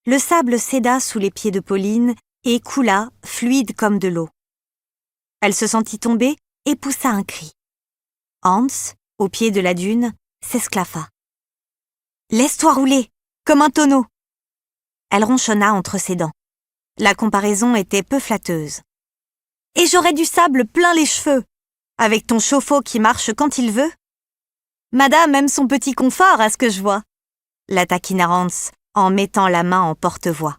Le sable céda sous les pieds de Pauline et coula, fluide comme de l'eau. Elle se sentit tomber et poussa un cri. Hans, au pied de la dune, s'esclaffa. « Laisse-toi rouler, comme un tonneau !» Elle ronchonna entre ses dents. La comparaison était peu flatteuse. « Et j'aurais du sable plein les cheveux, avec ton chauffe-eau qui marche quand il veut. Madame aime son petit confort, à ce que je vois. » la taquina Hans en mettant la main en porte-voix.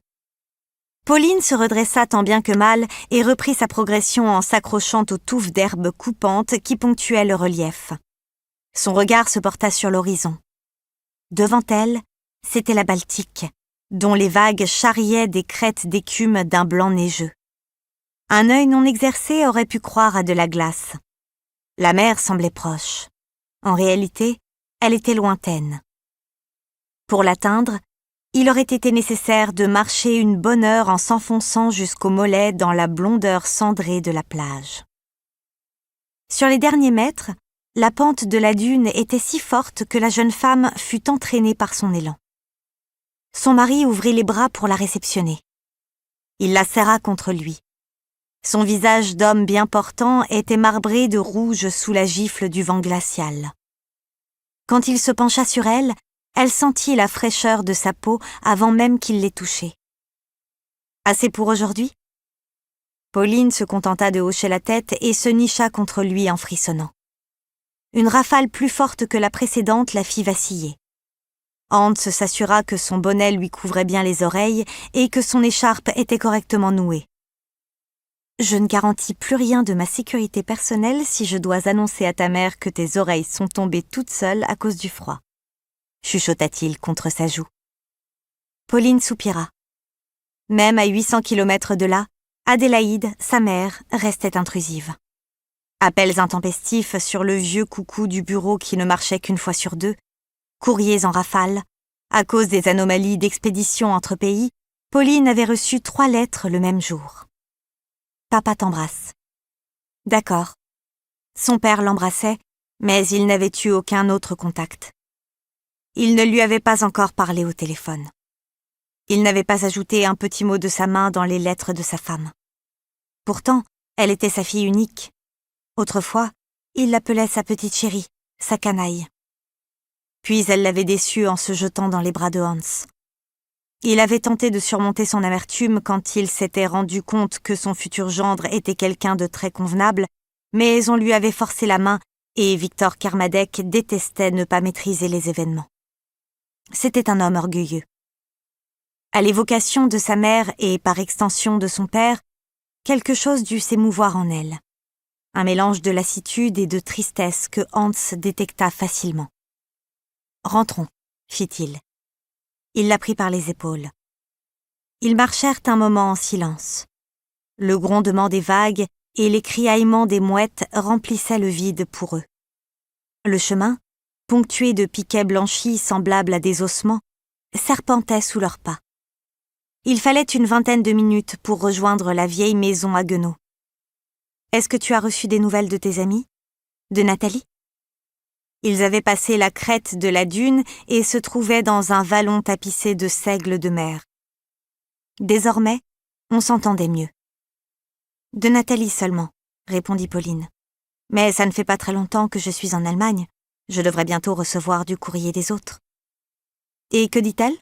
Pauline se redressa tant bien que mal et reprit sa progression en s'accrochant aux touffes d'herbes coupantes qui ponctuaient le relief. Son regard se porta sur l'horizon. Devant elle, c'était la Baltique, dont les vagues charriaient des crêtes d'écume d'un blanc neigeux. Un œil non exercé aurait pu croire à de la glace. La mer semblait proche. En réalité, elle était lointaine. Pour l'atteindre, il aurait été nécessaire de marcher une bonne heure en s'enfonçant jusqu'aux mollets dans la blondeur cendrée de la plage. Sur les derniers mètres, la pente de la dune était si forte que la jeune femme fut entraînée par son élan. Son mari ouvrit les bras pour la réceptionner. Il la serra contre lui. Son visage d'homme bien portant était marbré de rouge sous la gifle du vent glacial. Quand il se pencha sur elle, elle sentit la fraîcheur de sa peau avant même qu'il l'ait touchée. « Assez pour aujourd'hui ?» Pauline se contenta de hocher la tête et se nicha contre lui en frissonnant. Une rafale plus forte que la précédente la fit vaciller. Hans s'assura que son bonnet lui couvrait bien les oreilles et que son écharpe était correctement nouée. « Je ne garantis plus rien de ma sécurité personnelle si je dois annoncer à ta mère que tes oreilles sont tombées toutes seules à cause du froid. » chuchota-t-il contre sa joue. Pauline soupira. Même à 800 kilomètres de là, Adélaïde, sa mère, restait intrusive. Appels intempestifs sur le vieux coucou du bureau qui ne marchait qu'une fois sur deux, courriers en rafale. À cause des anomalies d'expédition entre pays, Pauline avait reçu 3 lettres le même jour. « Papa t'embrasse. » D'accord. Son père l'embrassait, mais il n'avait eu aucun autre contact. Il ne lui avait pas encore parlé au téléphone. Il n'avait pas ajouté un petit mot de sa main dans les lettres de sa femme. Pourtant, elle était sa fille unique. Autrefois, il l'appelait sa petite chérie, sa canaille. Puis elle l'avait déçu en se jetant dans les bras de Hans. Il avait tenté de surmonter son amertume quand il s'était rendu compte que son futur gendre était quelqu'un de très convenable, mais on lui avait forcé la main et Victor Kermadec détestait ne pas maîtriser les événements. C'était un homme orgueilleux. À l'évocation de sa mère et par extension de son père, quelque chose dut s'émouvoir en elle. Un mélange de lassitude et de tristesse que Hans détecta facilement. « Rentrons », fit-il. Il la prit par les épaules. Ils marchèrent un moment en silence. Le grondement des vagues et les criaillements des mouettes remplissaient le vide pour eux. Le chemin, ponctué de piquets blanchis semblables à des ossements, serpentait sous leurs pas. Il fallait une vingtaine de minutes pour rejoindre la vieille maison à Guenot. « Est-ce que tu as reçu des nouvelles de tes amis ? De Nathalie ?» Ils avaient passé la crête de la dune et se trouvaient dans un vallon tapissé de seigles de mer. Désormais, on s'entendait mieux. « De Nathalie seulement, » répondit Pauline. « Mais ça ne fait pas très longtemps que je suis en Allemagne. Je devrais bientôt recevoir du courrier des autres. » Et que dit-elle ?